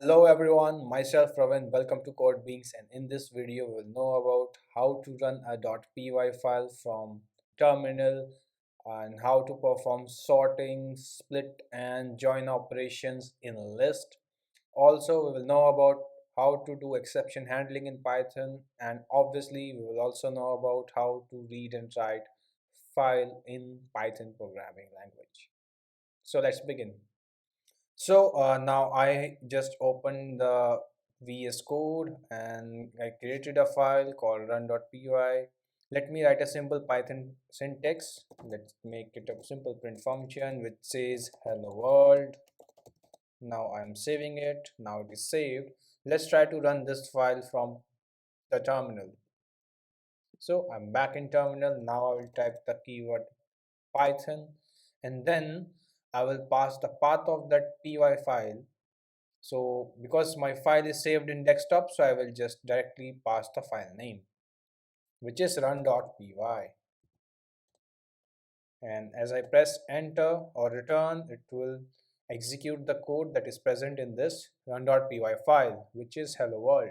Hello everyone, myself Ravan. Welcome to Code Beans, and in this video we'll know about how to run a .py file from terminal and how to perform sorting, split and join operations in a list. Also we will know about how to do exception handling in Python, and obviously we will also know about how to read and write file in Python programming language. So let's begin. So now I just opened the VS Code and I created a file called run.py. Let me write a simple Python syntax. Let's make it a simple print function which says hello world. Now I'm saving it. Now it is saved. Let's try to run this file from the terminal. So I'm back in terminal. Now I will type the keyword Python, and then I will pass the path of that py file. So because my file is saved in desktop, so I will just directly pass the file name, which is run.py. And as I press enter or return, it will execute the code that is present in this run.py file, which is hello world.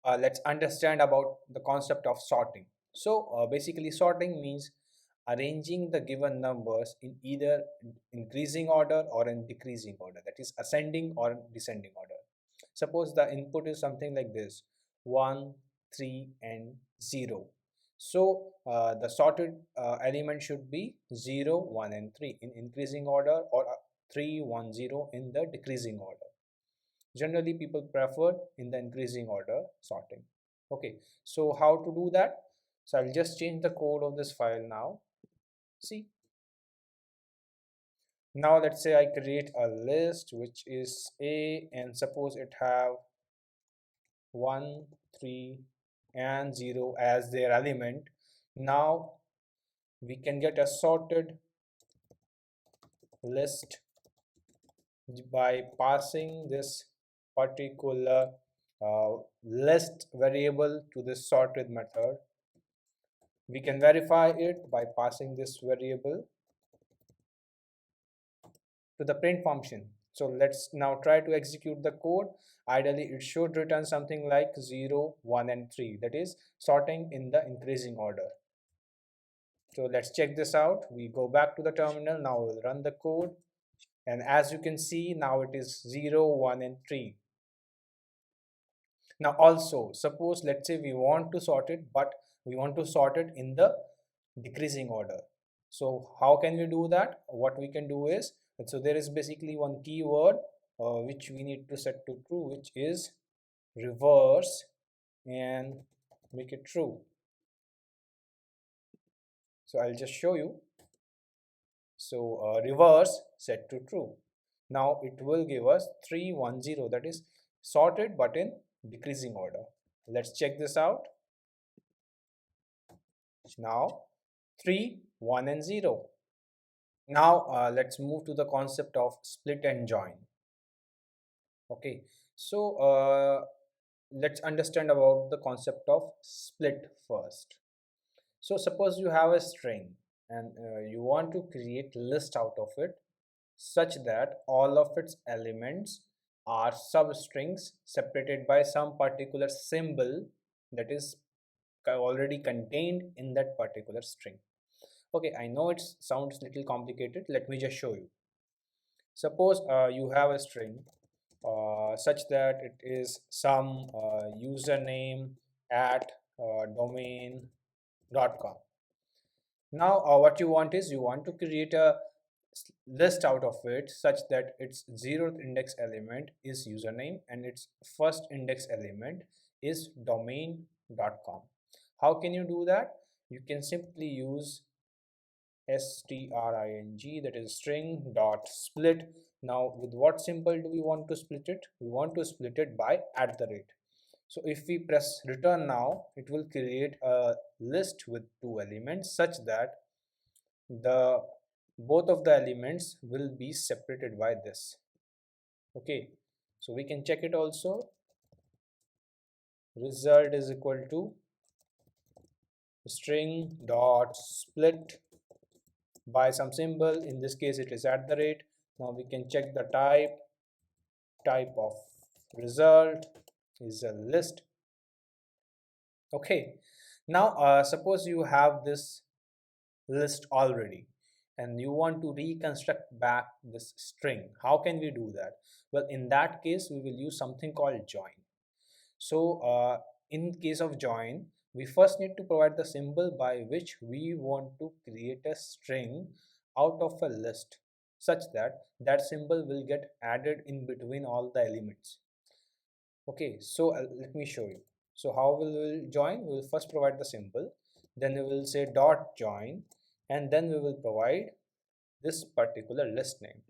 Let's understand about the concept of sorting. So basically sorting means arranging the given numbers in either increasing order or in decreasing order, that is ascending or descending order. Suppose the input is something like this: 1, 3 and 0. So the sorted element should be 0, 1 and 3 in increasing order, or 3, 1, 0 in the decreasing order. Generally people prefer in the increasing order sorting. Okay, so how to do that? So I'll just change the code of this file now. See, now let's say I create a list which is a, and suppose it have 1, 3 and 0 as their element. Now we can get a sorted list by passing this particular list variable to this sorted method. We can verify it by passing this variable to the print function. So let's now try to execute the code. Ideally it should return something like 0, 1 and 3, that is sorting in the increasing order. So let's check this out. We go back to the terminal. Now we'll run the code, and as you can see, now it is 0, 1 and 3. Now also suppose, let's say we want to sort it, but we want to sort it in the decreasing order. So how can we do that? What we can do is, so there is basically one keyword which we need to set to true, which is reverse, and make it true. So I'll just show you. So reverse set to true. Now it will give us 3, 1, 0, that is sorted but in decreasing order. Let's check this out. Now 3, 1 and 0. Now let's move to the concept of split and join. Okay, so let's understand about the concept of split first. So suppose you have a string, and you want to create list out of it such that all of its elements are substrings separated by some particular symbol that is already contained in that particular string. Okay, I know it sounds little complicated. Let me just show you. Suppose you have a string such that it is some username at domain.com. Now what you want is, you want to create a list out of it such that its 0th index element is username and its first index element is domain.com. How can you do that? You can simply use string, that is string dot split. Now with what symbol do we want to split it? We want to split it by @. So if we press return now, it will create a list with two elements such that the both of the elements will be separated by this. Okay, so we can check it also. Result is equal to string dot split by some symbol. In this case it is @. Now we can check the type of result is a list. Okay, now suppose you have this list already and you want to reconstruct back this string. How can we do that? Well, in that case we will use something called join. So in case of join, we first need to provide the symbol by which we want to create a string out of a list, such that that symbol will get added in between all the elements. Okay, so let me show you. So how will we join? We will first provide the symbol, then we will say dot join, and then we will provide this particular list name,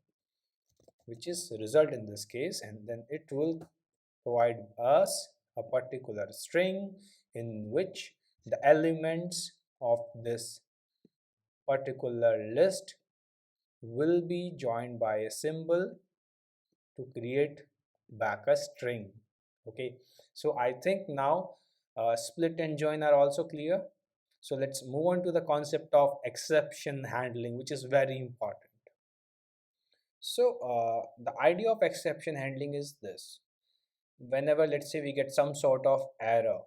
which is result in this case, and then it will provide us a particular string in which the elements of this particular list will be joined by a symbol to create back a string. Okay, so I think now split and join are also clear. So let's move on to the concept of exception handling, which is very important. So the idea of exception handling is this: whenever, let's say, we get some sort of error,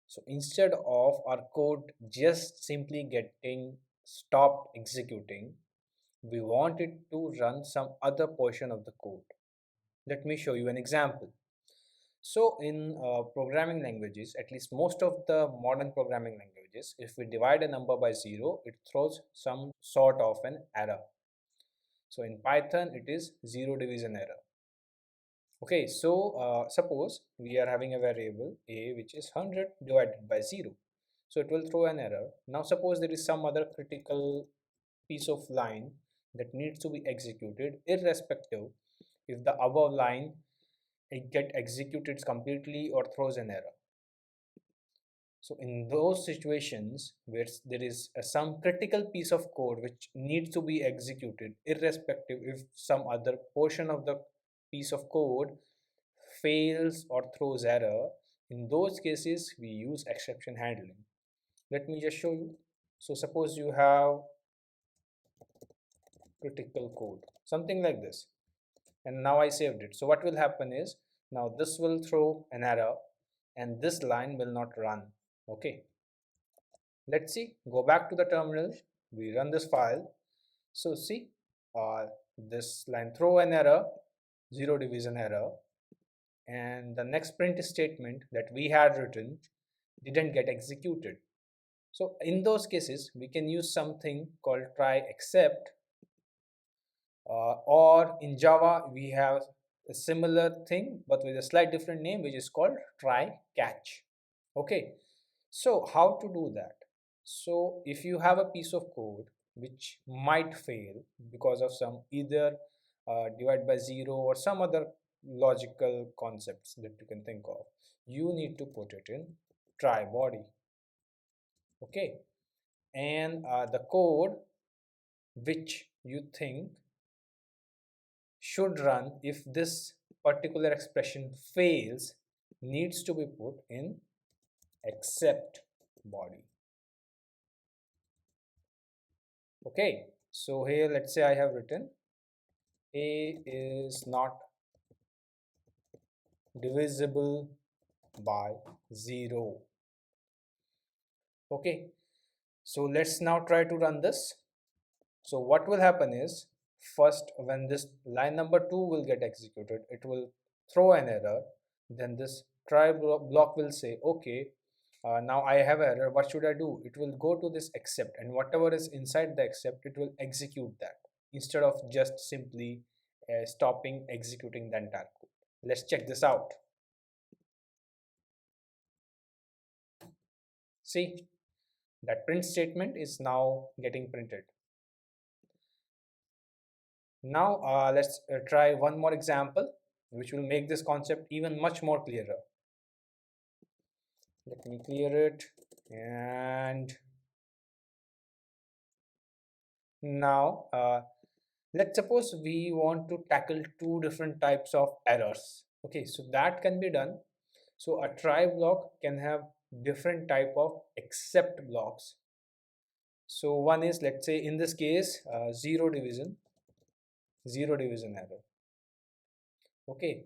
so instead of our code just simply getting stopped executing, we want it to run some other portion of the code. Let me show you an example. So in programming languages, at least most of the modern programming languages, if we divide a number by 0, it throws some sort of an error. So in Python it is zero division error. Okay, so suppose we are having a variable a which is 100 divided by 0. So it will throw an error. Now suppose there is some other critical piece of line that needs to be executed irrespective if the above line it get executed completely or throws an error. So in those situations where there is some critical piece of code which needs to be executed irrespective if some other portion of the piece of code fails or throws error, in those cases we use exception handling. Let me just show you. So suppose you have critical code, something like this, and now I saved it. So what will happen is now this will throw an error and this line will not run. Okay, let's see, go back to the terminal, we run this file. So see, this line throw an error, zero division error, and the next print statement that we had written didn't get executed. So in those cases we can use something called try except, or in Java we have a similar thing but with a slight different name, which is called try catch. Okay, so how to do that? So if you have a piece of code which might fail because of some either divide by zero or some other logical concepts that you can think of, you need to put it in try body. Okay, and the code which you think should run if this particular expression fails needs to be put in except body. Okay, so here let's say I have written a is not divisible by 0. Okay, so let's now try to run this. So what will happen is, first when this line number 2 will get executed, it will throw an error. Then this try block will say, okay, now I have an error, what should I do? It will go to this except, and whatever is inside the except, it will execute that instead of just simply stopping executing the entire code. Let's check this out. See, that print statement is now getting printed. Now let's try one more example which will make this concept even much more clearer. Let me clear it, and now let's suppose we want to tackle two different types of errors. Okay, so that can be done. So a try block can have different type of except blocks. So one is, let's say in this case, zero division error. Okay,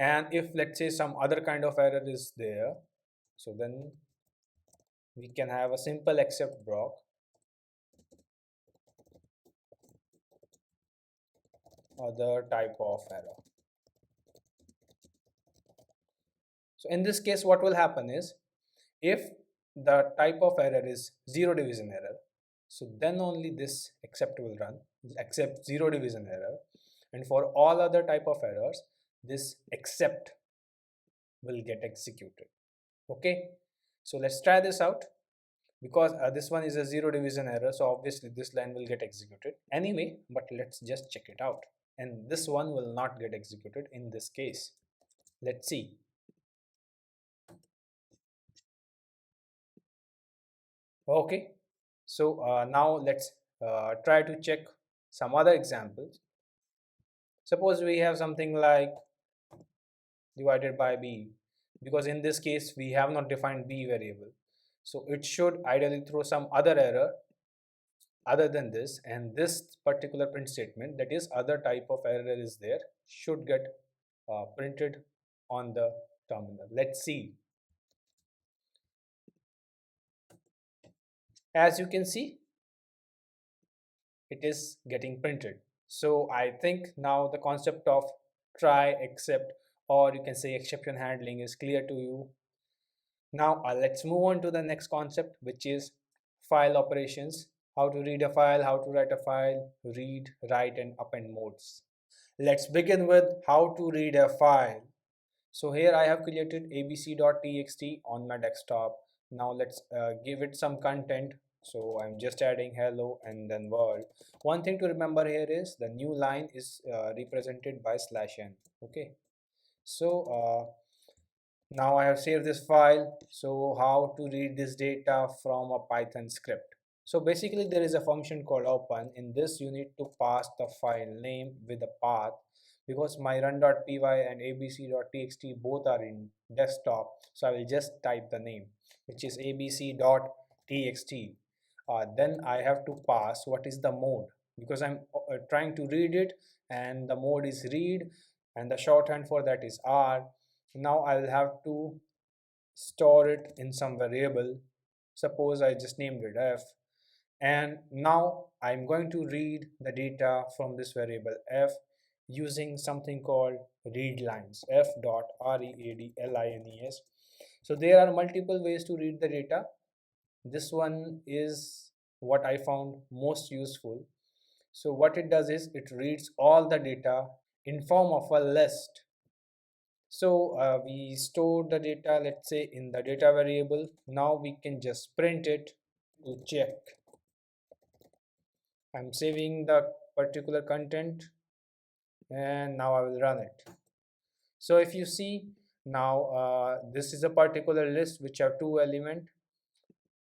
And if let's say some other kind of error is there, so then we can have a simple except block, other type of error. So in this case, what will happen is, if the type of error is zero division error, so then only this except will run, except zero division error. And for all other type of errors, this except will get executed. Okay, so let's try this out, because this one is a zero division error, so obviously this line will get executed anyway, but let's just check it out. And this one will not get executed in this case. Let's see. Okay, so now let's try to check some other examples. Suppose we have something like divided by b, because in this case we have not defined b variable, so it should ideally throw some other error other than this, and this particular print statement, that is other type of error is there, should get printed on the terminal. Let's see. As you can see, it is getting printed. So I think now the concept of try, except, or you can say exception handling is clear to you. Now let's move on to the next concept, which is file operations. How to read a file, how to write a file, read, write, and append modes. Let's begin with how to read a file. So here I have created abc.txt on my desktop. Now let's give it some content. So I'm just adding hello and then world. One thing to remember here is the new line is represented by /n. Okay. So now I have saved this file. So how to read this data from a Python script? So basically there is a function called open. In this you need to pass the file name with a path, because my run.py and abc.txt both are in desktop. So I will just type the name, which is abc.txt. Then I have to pass what is the mode, because I'm trying to read it, and the mode is read, and the shorthand for that is R. Now I will have to store it in some variable. Suppose I just named it f, and now I'm going to read the data from this variable f using something called read lines, f dot readlines. So there are multiple ways to read the data. This one is what I found most useful. So what it does is it reads all the data in form of a list. So we store the data, let's say, in the data variable. Now we can just print it to check. I'm saving the particular content, and now I will run it. So if you see now, this is a particular list which have two element.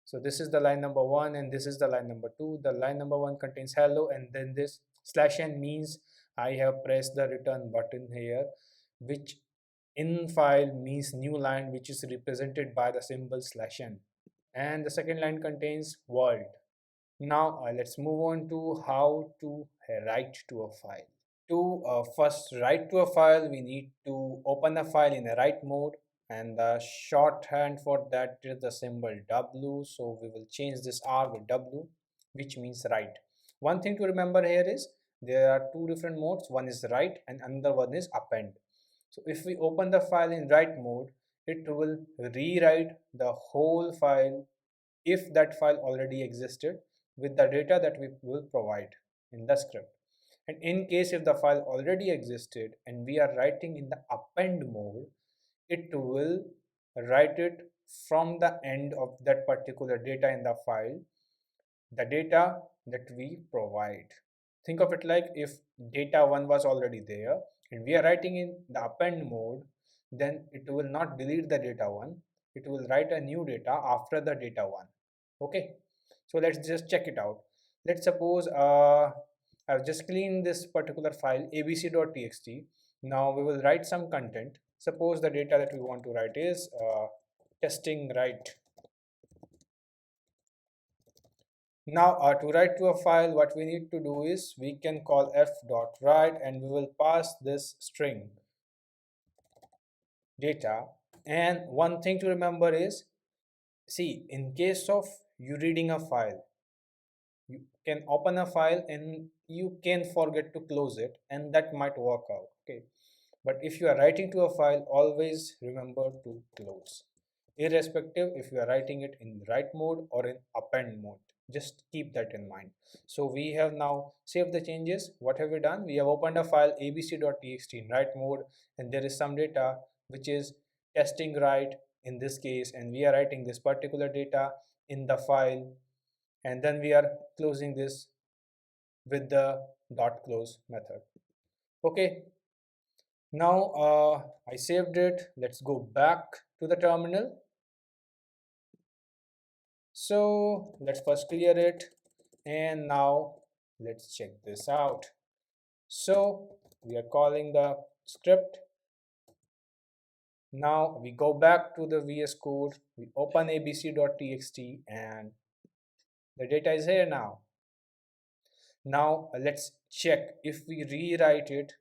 So this is the line number 1 and this is the line number 2. The line number 1 contains hello, and then this /n means I have pressed the return button here, which in file means new line, which is represented by the symbol /n. And the second line contains world. Now let's move on to how to write to a file. To first write to a file, we need to open a file in a write mode, and the shorthand for that is the symbol W. So we will change this R with W, which means write. One thing to remember here is there are two different modes. One is write and another one is append. So if we open the file in write mode, it will rewrite the whole file if that file already existed with the data that we will provide in the script. And in case if the file already existed and we are writing in the append mode, it will write it from the end of that particular data in the file, the data that we provide. Think of it like if data 1 was already there and we are writing in the append mode, then it will not delete the data 1, it will write a new data after the data 1. Okay, so let's just check it out. Let's suppose I've just cleaned this particular file abc.txt. Now we will write some content. Suppose the data that we want to write is testing write. Now to write to a file, what we need to do is we can call f.write and we will pass this string. data. And one thing to remember is, see, in case of you reading a file, you can open a file and you can forget to close it, and that might work out. Okay, but if you are writing to a file, always remember to close, irrespective if you are writing it in write mode or in append mode. Just keep that in mind. So we have now saved the changes. What have we done? We have opened a file abc.txt in write mode, and there is some data which is testing write in this case, and we are writing this particular data in the file, and then we are closing this with the dot close method. Okay, now I saved it. Let's go back to the terminal. So let's first clear it, and now let's check this out. So we are calling the script. Now we go back to the VS Code, we open abc.txt, and the data is here now. Now let's check if we rewrite it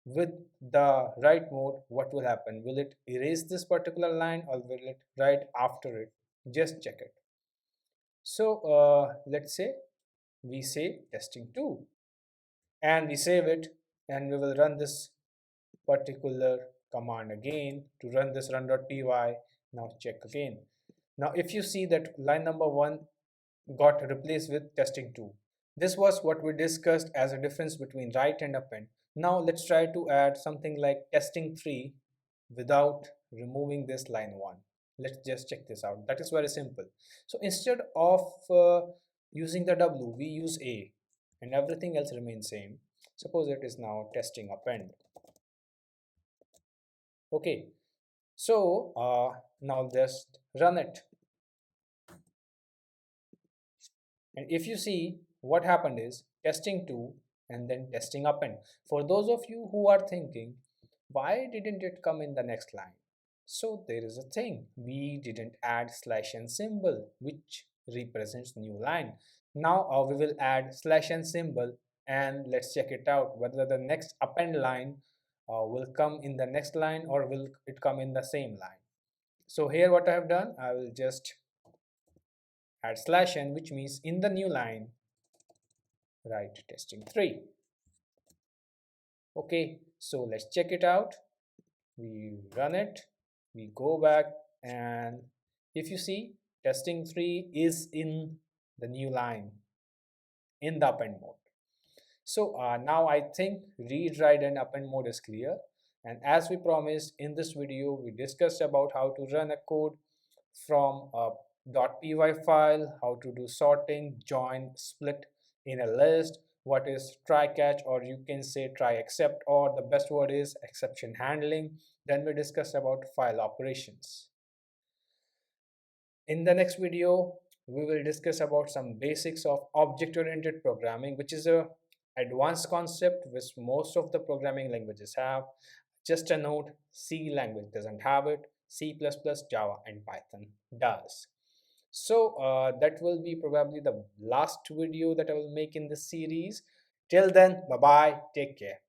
with the write mode, what will happen? Will it erase this particular line or will it write after it? Just check it. So let's say we say testing 2 and we save it, and we will run this particular command again to run this run.py. Now check again. Now if you see that line number 1 got replaced with testing 2. This was what we discussed as a difference between write and append. Now let's try to add something like testing 3 without removing this line 1. Let's just check this out. That is very simple. So instead of using the W, we use A, and everything else remains same. Suppose it is now testing append. Okay, so now just run it. And if you see, what happened is testing 2 and then testing append. For those of you who are thinking, why didn't it come in the next line? So there is a thing. We didn't add slash n symbol, which represents new line. Now we will add slash n symbol, and let's check it out whether the next append line will come in the next line or will it come in the same line. So here what I have done, I will just add slash n, which means in the new line write testing 3. Okay, so let's check it out. We run it, we go back, and if you see, testing 3 is in the new line in the append mode. So now I think read, write and append mode is clear. And as we promised in this video, we discussed about how to run a code from a .py file, how to do sorting, join, split in a list, what is try catch, or you can say try except, or the best word is exception handling. Then we discussed about file operations. In the next video, we will discuss about some basics of object-oriented programming, which is a advanced concept which most of the programming languages have. Just a note, C language doesn't have it, C++, Java and Python does. So that will be probably the last video that I will make in this series. Till then, bye bye, take care.